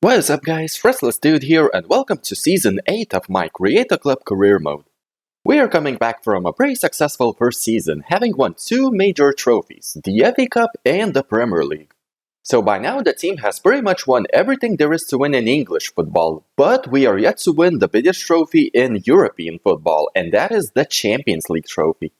What is up guys, Restless Dude here and welcome to Season 8 of my Create a Club career mode. We are coming back from a pretty successful first season, having won two major trophies, the FA Cup and the Premier League. So by now the team has pretty much won everything there is to win in English football, but we are yet to win the biggest trophy in European football, and that is the Champions League trophy.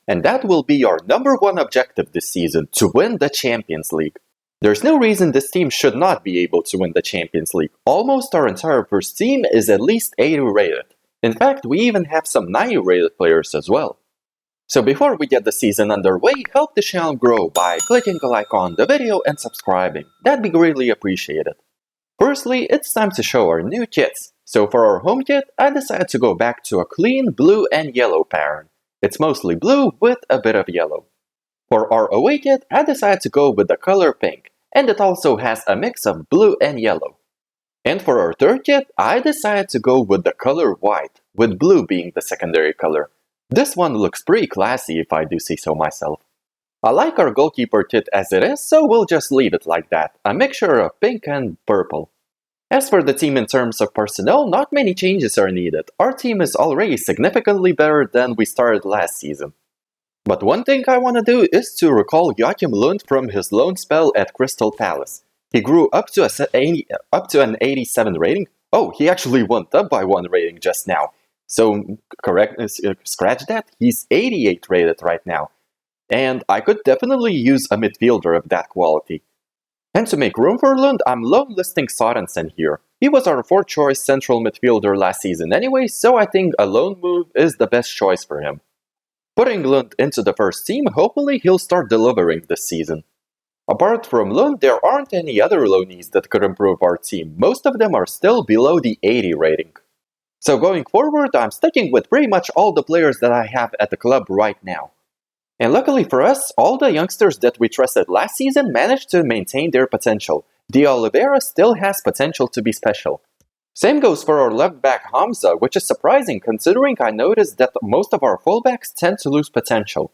And that will be our number one objective this season, to win the Champions League. There's no reason this team should not be able to win the Champions League. Almost our entire first team is at least 80 rated. In fact, we even have some 90 rated players as well. So before we get the season underway, help the channel grow by clicking a like on the video and subscribing. That'd be greatly appreciated. Firstly, it's time to show our new kits. So for our home kit, I decided to go back to a clean blue and yellow pattern. It's mostly blue with a bit of yellow. For our away kit, I decided to go with the color pink, and it also has a mix of blue and yellow. And for our third kit, I decided to go with the color white, with blue being the secondary color. This one looks pretty classy if I do say so myself. I like our goalkeeper kit as it is, so we'll just leave it like that, a mixture of pink and purple. As for the team in terms of personnel, not many changes are needed. Our team is already significantly better than we started last season. But one thing I want to do is to recall Joachim Lund from his loan spell at Crystal Palace. He grew up to an 87 rating. Oh, he actually went up by 1 rating just now. So, scratch that, he's 88 rated right now. And I could definitely use a midfielder of that quality. And to make room for Lund, I'm loan listing Sorensen here. He was our 4th choice central midfielder last season anyway, so I think a loan move is the best choice for him. Putting Lund into the first team, hopefully he'll start delivering this season. Apart from Lund, there aren't any other loanees that could improve our team. Most of them are still below the 80 rating. So going forward, I'm sticking with pretty much all the players that I have at the club right now. And luckily for us, all the youngsters that we trusted last season managed to maintain their potential. De Oliveira still has potential to be special. Same goes for our left back Hamza, which is surprising considering I noticed that most of our fullbacks tend to lose potential.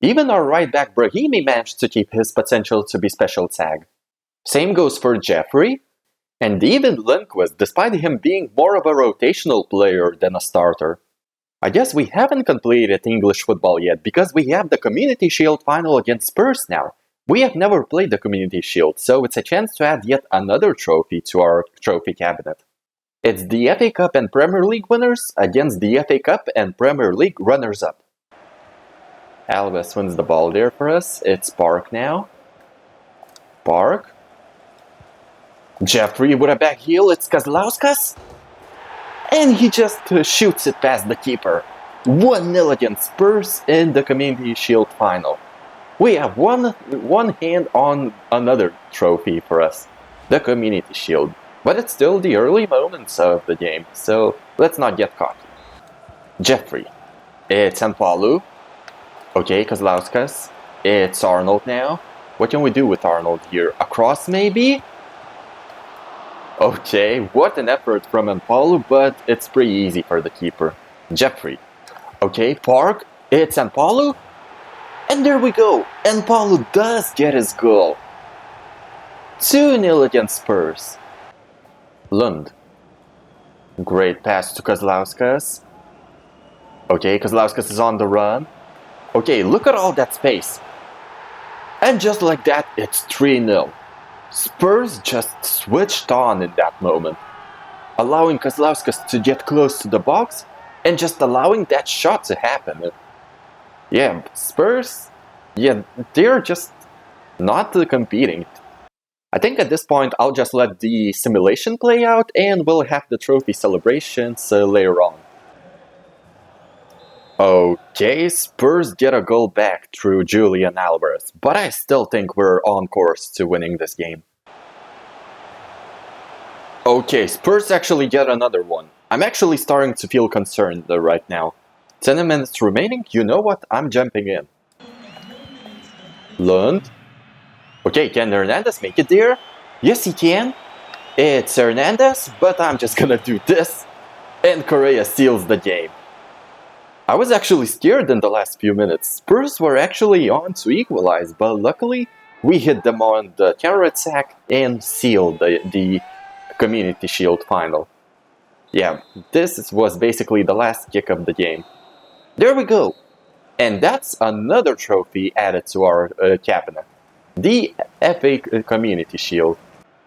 Even our right back Brahimi managed to keep his potential to be special tag. Same goes for Jeffrey, and even Lundqvist, despite him being more of a rotational player than a starter. I guess we haven't completed English football yet because we have the Community Shield final against Spurs now. We have never played the Community Shield, so it's a chance to add yet another trophy to our trophy cabinet. It's the FA Cup and Premier League winners against the FA Cup and Premier League runners-up. Alves wins the ball there for us. It's Park now. Park. Jeffrey with a back heel. It's Kozlauskas. And he just shoots it past the keeper. 1-0 against Spurs in the Community Shield final. We have one hand on another trophy for us. The Community Shield. But it's still the early moments of the game, so let's not get cocky. Jeffrey. It's Anpalu. Okay, Kozlauskas. It's Arnold now. What can we do with Arnold here? A cross maybe? Okay, what an effort from Anpalu, but it's pretty easy for the keeper. Jeffrey. Okay, Park. It's Anpalu. And there we go. Anpalu does get his goal. 2-0 against Spurs. Lund. Great pass to Kozlauskas. Okay, Kozlauskas is on the run. Okay, look at all that space. And just like that, it's 3-0. Spurs just switched on in that moment, allowing Kozlauskas to get close to the box and just allowing that shot to happen. Yeah, Spurs, they're just not competing. I think at this point I'll just let the simulation play out and we'll have the trophy celebrations later on. Okay, Spurs get a goal back through Julian Alvarez, but I still think we're on course to winning this game. Okay, Spurs actually get another one. I'm actually starting to feel concerned right now. 10 minutes remaining, you know what, I'm jumping in. Lund. Okay, can Hernandez make it there? Yes, he can. It's Hernandez, but I'm just gonna do this. And Correa seals the game. I was actually scared in the last few minutes. Spurs were actually on to equalize, but luckily we hit them on the counter-attack and sealed the Community Shield final. Yeah, this was basically the last kick of the game. There we go! And that's another trophy added to our cabinet. The FA Community Shield.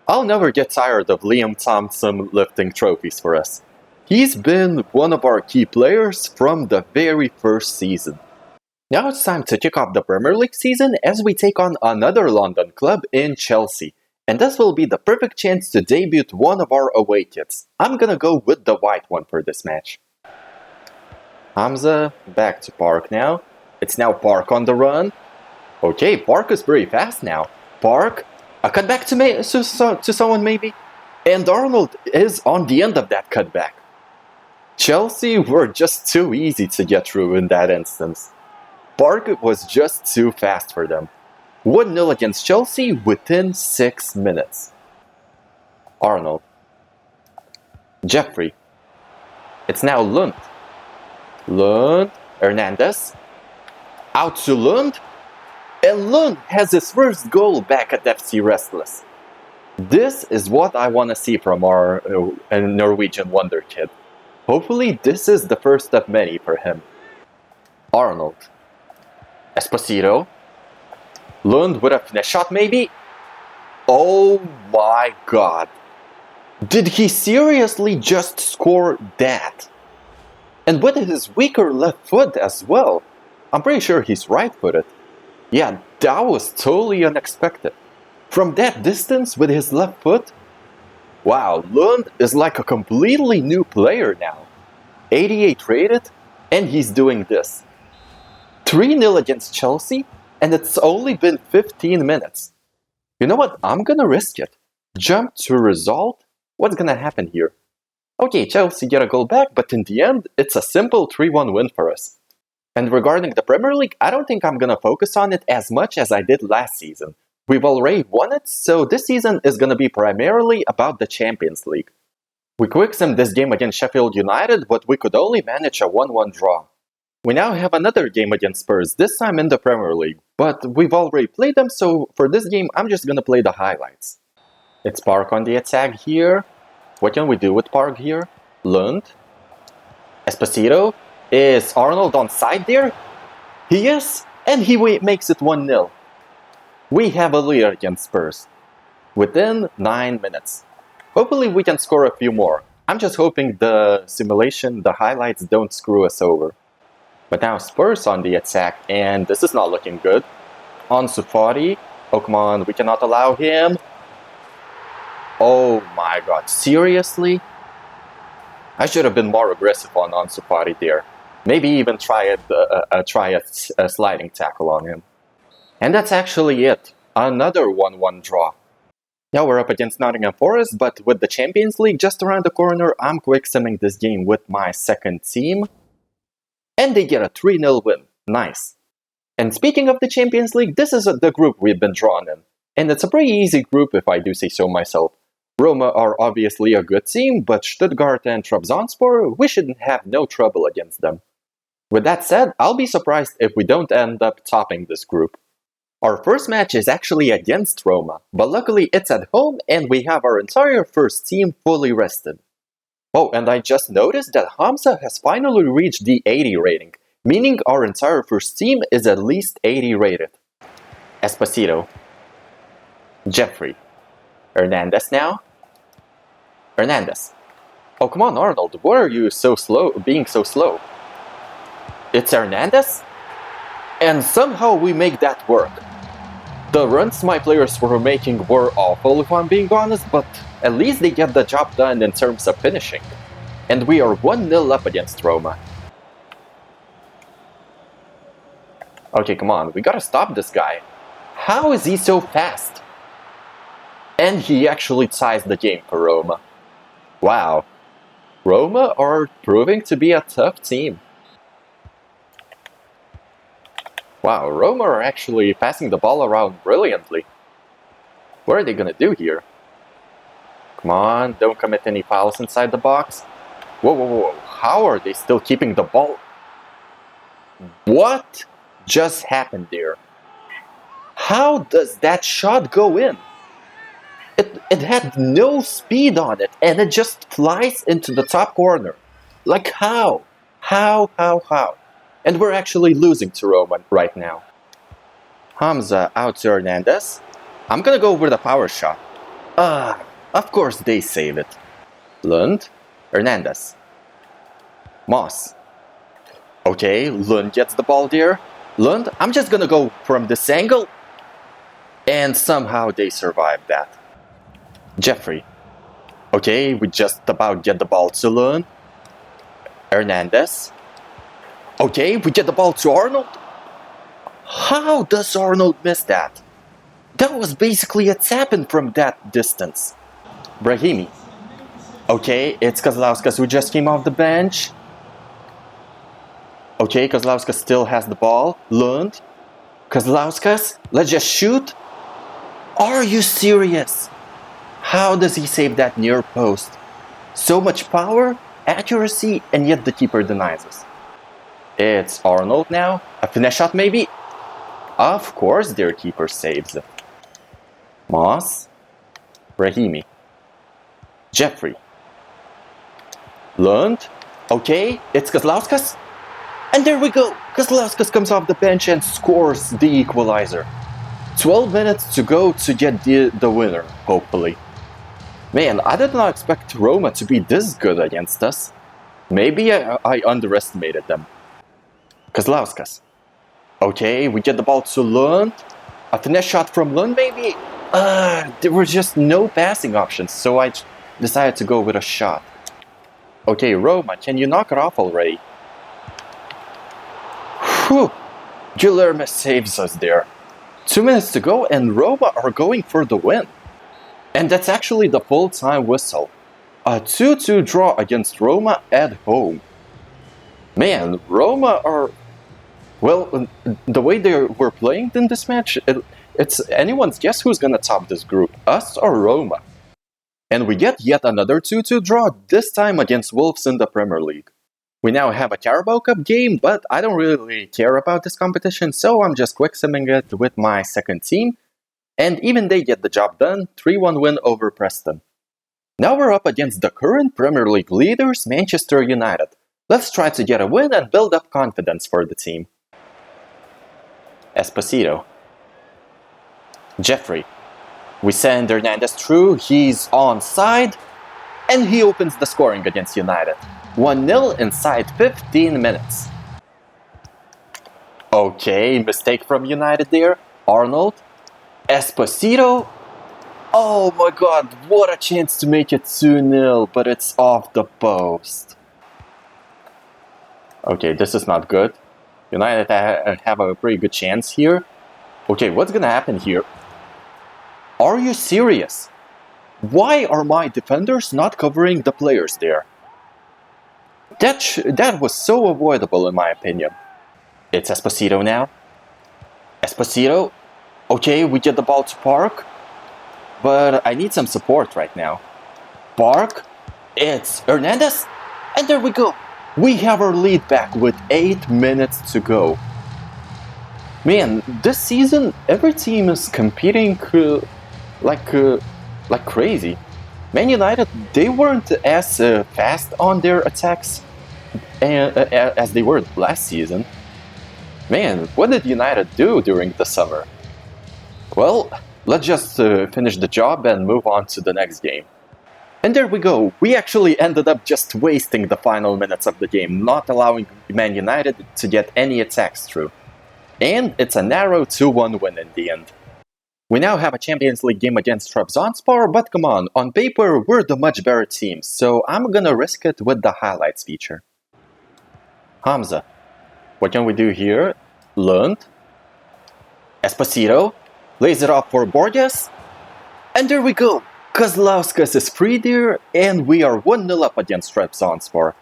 I'll never get tired of Liam Thompson lifting trophies for us. He's been one of our key players from the very first season. Now it's time to kick off the Premier League season as we take on another London club in Chelsea. And this will be the perfect chance to debut one of our away kits. I'm gonna go with the white one for this match. Hamza, back to Park now. It's now Park on the run. Okay, Park is very fast now. Park, a cutback to someone maybe? And Arnold is on the end of that cutback. Chelsea were just too easy to get through in that instance. Park was just too fast for them. 1-0 against Chelsea within 6 minutes. Arnold. Jeffrey. It's now Lund. Lund, Hernandez, out to Lund, and Lund has his first goal back at FC Restless. This is what I want to see from our Norwegian wonder kid. Hopefully this is the first of many for him. Arnold, Esposito, Lund with a finish shot maybe? Oh my god. Did he seriously just score that? And with his weaker left foot as well. I'm pretty sure he's right-footed. Yeah, that was totally unexpected. From that distance with his left foot? Wow, Lund is like a completely new player now. 88 rated, and he's doing this. 3-0 against Chelsea, and it's only been 15 minutes. You know what? I'm gonna risk it. Jump to result? What's gonna happen here? Okay, Chelsea get a goal back, but in the end, it's a simple 3-1 win for us. And regarding the Premier League, I don't think I'm gonna focus on it as much as I did last season. We've already won it, so this season is gonna be primarily about the Champions League. We quick-simmed this game against Sheffield United, but we could only manage a 1-1 draw. We now have another game against Spurs, this time in the Premier League, but we've already played them, so for this game, I'm just gonna play the highlights. It's Park on the attack here. What can we do with Park here? Lund. Esposito. Is Arnold on side there? He is, and he makes it 1-0. We have a lead against Spurs. Within 9 minutes. Hopefully we can score a few more. I'm just hoping the simulation, the highlights don't screw us over. But now Spurs on the attack, and this is not looking good. Ansu Fati. Oh, come on, we cannot allow him. Oh my god, seriously? I should have been more aggressive on Ansu Fati there. Maybe even try a sliding tackle on him. And that's actually it. Another 1-1 draw. Now we're up against Nottingham Forest, but with the Champions League just around the corner, I'm quick-simming this game with my second team. And they get a 3-0 win. Nice. And speaking of the Champions League, this is the group we've been drawn in. And it's a pretty easy group if I do say so myself. Roma are obviously a good team, but Stuttgart and Trabzonspor, we should have no trouble against them. With that said, I'll be surprised if we don't end up topping this group. Our first match is actually against Roma, but luckily it's at home and we have our entire first team fully rested. Oh, and I just noticed that Hamza has finally reached the 80 rating, meaning our entire first team is at least 80 rated. Esposito. Jeffrey. Hernandez now. Hernandez. Oh, come on, Arnold. Why are you so slow, being so slow? It's Hernandez? And somehow we make that work. The runs my players were making were awful, if I'm being honest, but at least they get the job done in terms of finishing. And we are 1-0 up against Roma. Okay, come on. We gotta stop this guy. How is he so fast? And he actually ties the game for Roma. Wow. Roma are proving to be a tough team. Wow, Roma are actually passing the ball around brilliantly. What are they gonna do here? Come on, don't commit any fouls inside the box. Whoa, whoa, whoa, how are they still keeping the ball? What just happened there? How does that shot go in? It had no speed on it, and it just flies into the top corner. Like how? How? And we're actually losing to Roman right now. Hamza out to Hernandez. I'm gonna go with a power shot. Of course they save it. Lund, Hernandez. Moss. Okay, Lund gets the ball there. Lund, I'm just gonna go from this angle. And somehow they survive that. Jeffrey. Okay, we just about get the ball to Lund. Hernandez. Okay, we get the ball to Arnold. How does Arnold miss that? That was basically a tap-in from that distance. Brahimi. Okay, it's Kozlauskas who just came off the bench. Okay, Kozlauskas still has the ball. Lund. Kozlauskas, let's just shoot. Are you serious? How does he save that near post? So much power, accuracy, and yet the keeper denies us. It's Arnold now. A finesse shot maybe? Of course their keeper saves it. Moss. Brahimi. Jeffrey. Lund. Okay, it's Kozlauskas. And there we go! Kozlauskas comes off the bench and scores the equalizer. 12 minutes to go to get the winner, hopefully. Man, I did not expect Roma to be this good against us. Maybe I underestimated them. Kozlauskas. Okay, we get the ball to Lund. A finesse shot from Lund, maybe? There were just no passing options, so I decided to go with a shot. Okay, Roma, can you knock it off already? Whew! Guilherme saves us there. 2 minutes to go and Roma are going for the win. And that's actually the full-time whistle. A 2-2 draw against Roma at home. Man, Roma are... Well, the way they were playing in this match, it's anyone's guess who's gonna top this group, us or Roma. And we get yet another 2-2 draw, this time against Wolves in the Premier League. We now have a Carabao Cup game, but I don't really care about this competition, so I'm just quick simming it with my second team. And even they get the job done, 3-1 win over Preston. Now we're up against the current Premier League leaders, Manchester United. Let's try to get a win and build up confidence for the team. Esposito. Jeffrey. We send Hernandez through, he's onside, and he opens the scoring against United. 1-0 inside 15 minutes. Okay, mistake from United there. Arnold. Esposito. Oh my god, what a chance to make it 2-0, but it's off the post. Okay, this is not good. United have a pretty good chance here. Okay, what's gonna happen here? Are you serious? Why are my defenders not covering the players there? That was so avoidable in my opinion. It's Esposito now. Esposito. Okay, we get the ball to Park. But I need some support right now. Park. It's Hernandez. And there we go. We have our lead back with 8 minutes to go. Man, this season every team is competing like crazy. Man United, they weren't as fast on their attacks as they were last season. Man, what did United do during the summer? Well, let's just finish the job and move on to the next game. And there we go, we actually ended up just wasting the final minutes of the game, not allowing Man United to get any attacks through. And it's a narrow 2-1 win in the end. We now have a Champions League game against Trabzonspor, but come on paper we're the much better team, so I'm gonna risk it with the highlights feature. Hamza. What can we do here? Lund. Esposito. Lays it off for Borges. And there we go! Kozlauskas is free there, and we are 1-0 up against Trabzonspor.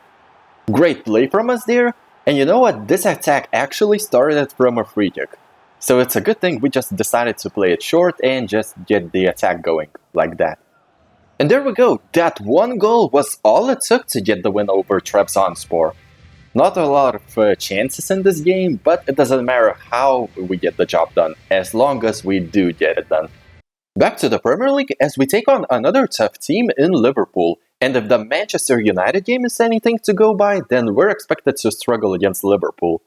Great play from us there, and you know what? This attack actually started from a free kick. So it's a good thing we just decided to play it short and just get the attack going like that. And there we go, that one goal was all it took to get the win over Trabzonspor. Not a lot of chances in this game, but it doesn't matter how we get the job done, as long as we do get it done. Back to the Premier League as we take on another tough team in Liverpool. And if the Manchester United game is anything to go by, then we're expected to struggle against Liverpool.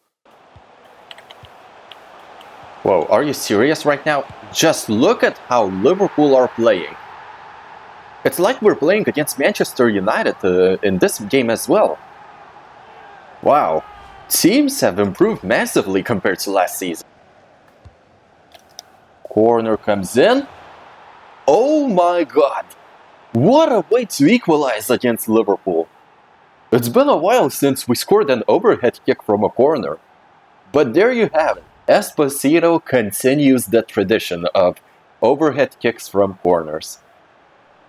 Whoa, are you serious right now? Just look at how Liverpool are playing. It's like we're playing against Manchester United in this game as well. Wow, teams have improved massively compared to last season. Corner comes in. Oh my god! What a way to equalize against Liverpool. It's been a while since we scored an overhead kick from a corner. But there you have it. Esposito continues the tradition of overhead kicks from corners.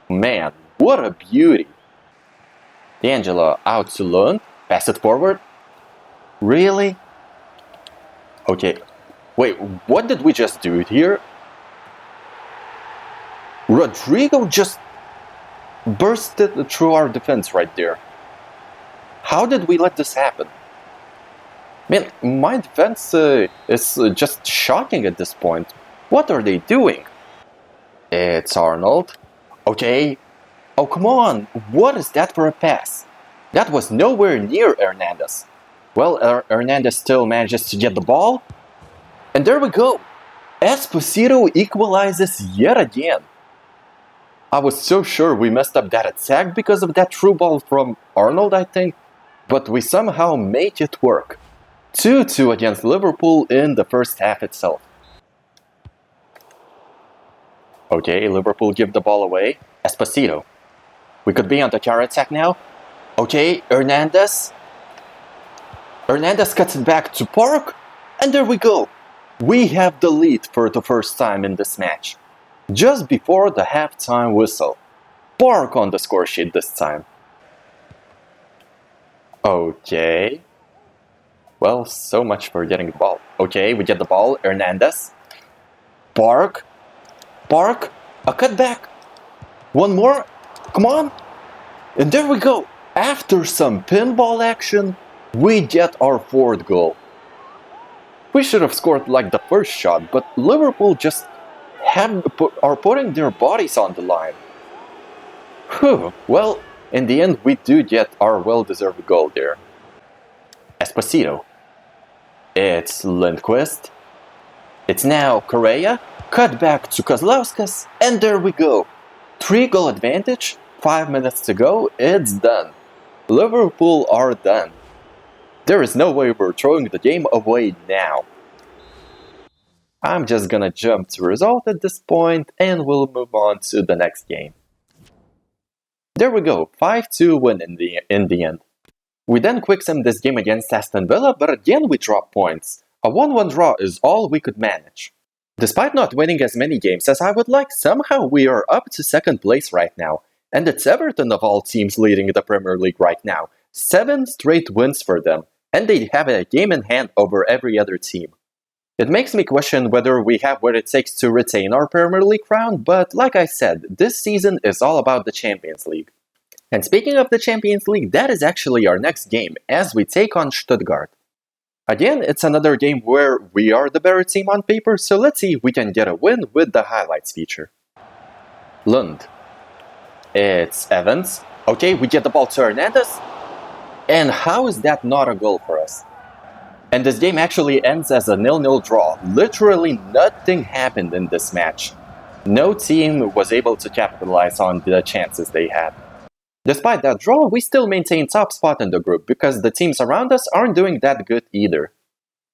Man, what a beauty. D'Angelo out to Lund. Pass it forward. Really? Okay. Wait, what did we just do here? Rodrigo just bursted through our defense right there. How did we let this happen? Man, my defense is just shocking at this point. What are they doing? It's Arnold. Okay. Oh, come on. What is that for a pass? That was nowhere near Hernandez. Well, Hernandez still manages to get the ball. And there we go. Esposito equalizes yet again. I was so sure we messed up that attack because of that through ball from Arnold, I think. But we somehow made it work. 2-2 against Liverpool in the first half itself. Okay, Liverpool give the ball away. Esposito. We could be on the counter-attack now. Okay, Hernandez. Hernandez cuts it back to Park. And there we go. We have the lead for the first time in this match. Just before the halftime whistle. Park on the score sheet this time. Okay. Well, so much for getting the ball. Okay, we get the ball. Hernandez. Park. Park. A cutback. One more. Come on. And there we go. After some pinball action, we get our fourth goal. We should have scored like the first shot, but Liverpool just are putting their bodies on the line. Whew. Well, in the end, we do get our well-deserved goal there. Esposito. It's Lindquist. It's now Correa. Cut back to Kozlauskas. And there we go. 3-goal advantage. 5 minutes to go. It's done. Liverpool are done. There is no way we're throwing the game away now. I'm just gonna jump to result at this point and we'll move on to the next game. There we go, 5-2 win in the end. We then quick-sim this game against Aston Villa, but again we drop points. A 1-1 draw is all we could manage. Despite not winning as many games as I would like, somehow we are up to second place right now. And it's Everton of all teams leading the Premier League right now. 7 straight wins for them, and they have a game in hand over every other team. It makes me question whether we have what it takes to retain our Premier League crown, but like I said, this season is all about the Champions League. And speaking of the Champions League, that is actually our next game, as we take on Stuttgart. Again, it's another game where we are the better team on paper, so let's see if we can get a win with the highlights feature. Lund. It's Evans. Okay, we get the ball to Hernandez. And how is that not a goal for us? And this game actually ends as a 0-0 draw. Literally nothing happened in this match. No team was able to capitalize on the chances they had. Despite that draw, we still maintain top spot in the group because the teams around us aren't doing that good either.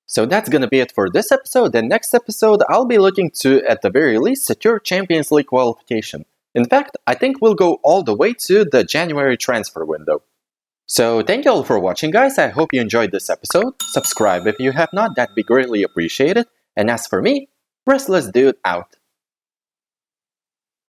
So that's gonna be it for this episode, and next episode I'll be looking to, at the very least, secure Champions League qualification. In fact, I think we'll go all the way to the January transfer window. So thank you all for watching, guys. I hope you enjoyed this episode. Subscribe if you have not, that'd be greatly appreciated. And as for me, Restless Dude out.